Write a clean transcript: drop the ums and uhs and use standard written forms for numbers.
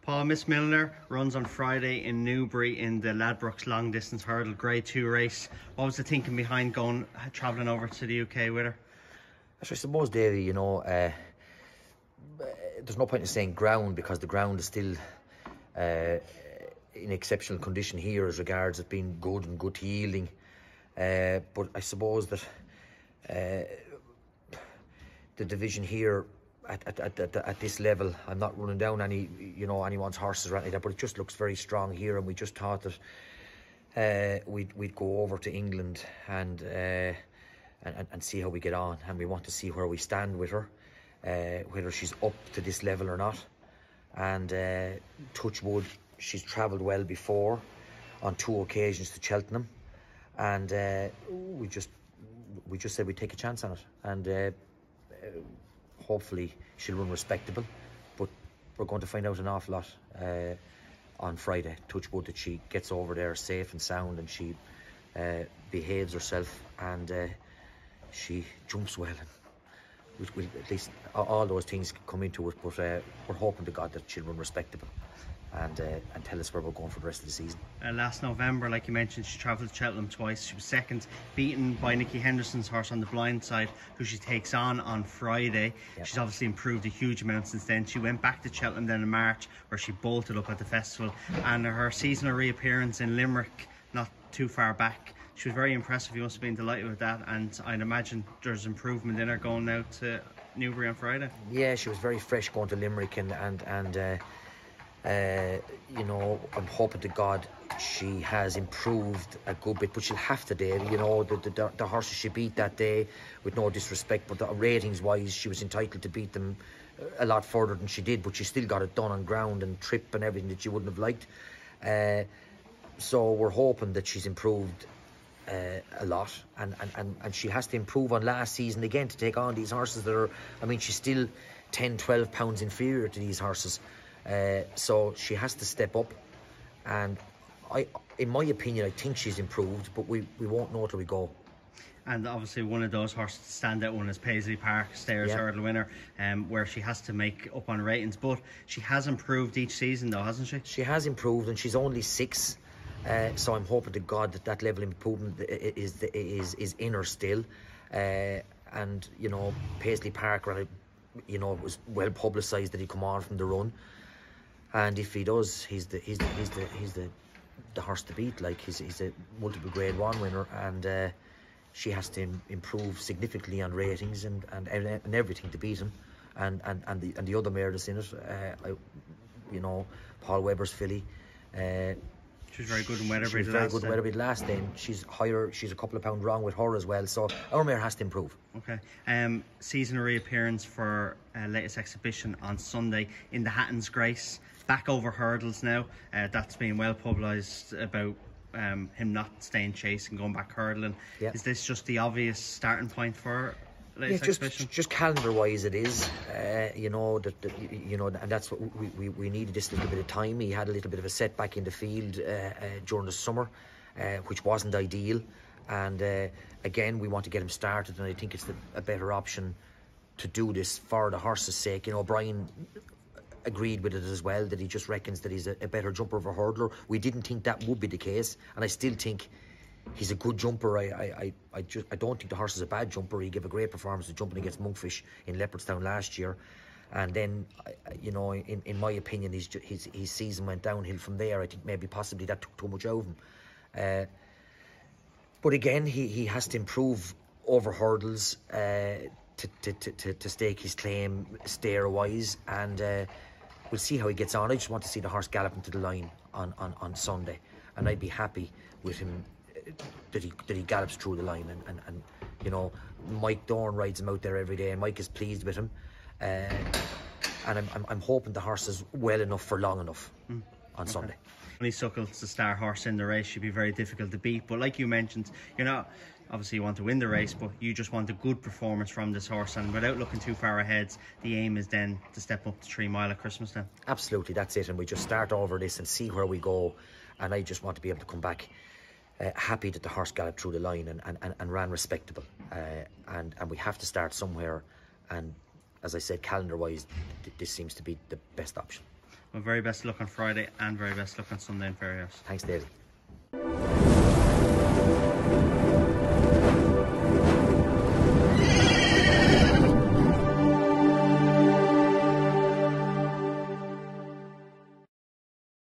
Paul, Miss Milner runs on Friday in Newbury in the Ladbrokes long distance hurdle grade 2 race. What was the thinking behind travelling over to the UK with her? I suppose, Davey, there's no point in saying ground, because the ground is still in exceptional condition here as regards it being good and good yielding. But I suppose that the division here at this level, I'm not running down anyone's horses or anything like that, but it just looks very strong here, and we just thought that we'd go over to England and see how we get on, and we want to see where we stand with her, whether she's up to this level or not. And touch wood, she's travelled well before on 2 occasions to Cheltenham, and we just said we'd take a chance on it, and hopefully she'll run respectable. But we're going to find out an awful lot on Friday. Touch wood that she gets over there safe and sound, and she behaves herself, and she jumps well, and we'll at least all those things come into it. But we're hoping to God that she'll run respectable and tell us where we're going for the rest of the season. Last November, like you mentioned, she travelled to Cheltenham twice. She was second, beaten by Nicky Henderson's horse On the Blind Side, who she takes on Friday. Yep. She's obviously improved a huge amount since then. She went back to Cheltenham then in March, where she bolted up at the festival, and her seasonal reappearance in Limerick not too far back, she was very impressive. You must have been delighted with that, and I'd imagine there's improvement in her going now to Newbury on Friday. Yeah, she was very fresh going to Limerick, and I'm hoping to God she has improved a good bit, but she'll have to, Dave. The horses she beat that day, with no disrespect, but the ratings wise, she was entitled to beat them a lot further than she did, but she still got it done on ground and trip and everything that she wouldn't have liked. So we're hoping that she's improved a lot, and she has to improve on last season again to take on these horses that are, she's still 10-12 pounds inferior to these horses. So she has to step up, and in my opinion, I think she's improved, but we won't know till we go. And obviously one of those horses to stand out one is Paisley Park, Stayers hurdle winner, where she has to make up on ratings, but she has improved each season though, hasn't she? She has improved, and she's only 6, so I'm hoping to God that level of improvement is in her still. And Paisley Park, it was well publicised that he come on from the run. And if he does, he's the horse to beat. Like he's a multiple grade 1 winner, and she has to improve significantly on ratings and everything to beat him. And the other mare that's in it, Paul Webber's filly. She was very good in Weatherby. She was very good in Weatherby last time. She's higher. She's a couple of pounds wrong with her as well. So our mare has to improve. Okay. Seasonal reappearance for latest exhibition on Sunday in the Hatton's Grace. Back over hurdles now. That's been well publicised about him not staying chase and going back hurling. Yep. Is this just the obvious starting point for latest exhibition? Just calendar wise it is. And that's what we needed, this little bit of time. He had a little bit of a setback in the field during the summer, which wasn't ideal, and again we want to get him started, and I think it's a better option to do this for the horse's sake. Brian agreed with it as well, that he just reckons that he's a better jumper of a hurdler. We didn't think that would be the case, and I still think he's a good jumper. I don't think the horse is a bad jumper. He gave a great performance of jumping against Monkfish in Leopardstown last year, and then in my opinion his season went downhill from there. I think maybe possibly that took too much out of him, but again he has to improve over hurdles to stake his claim stair wise, and we'll see how he gets on. I just want to see the horse gallop into the line on Sunday, and I'd be happy with him that he gallops through the line, and Mike Dorn rides him out there every day, and Mike is pleased with him, and I'm hoping the horse is well enough for long enough on Sunday. Honeysuckle's the star horse in the race. Should be very difficult to beat, but like you mentioned, obviously you want to win the race, but you just want a good performance from this horse, and without looking too far ahead, the aim is then to step up to 3 Mile at Christmas then. Absolutely, that's it, and we just start over this and see where we go, and I just want to be able to come back happy that the horse galloped through the line and ran respectable, and we have to start somewhere, and as I said, calendar wise this seems to be the best option. Well, very best luck on Friday and very best luck on Sunday in Ferryhouse. Thanks, David.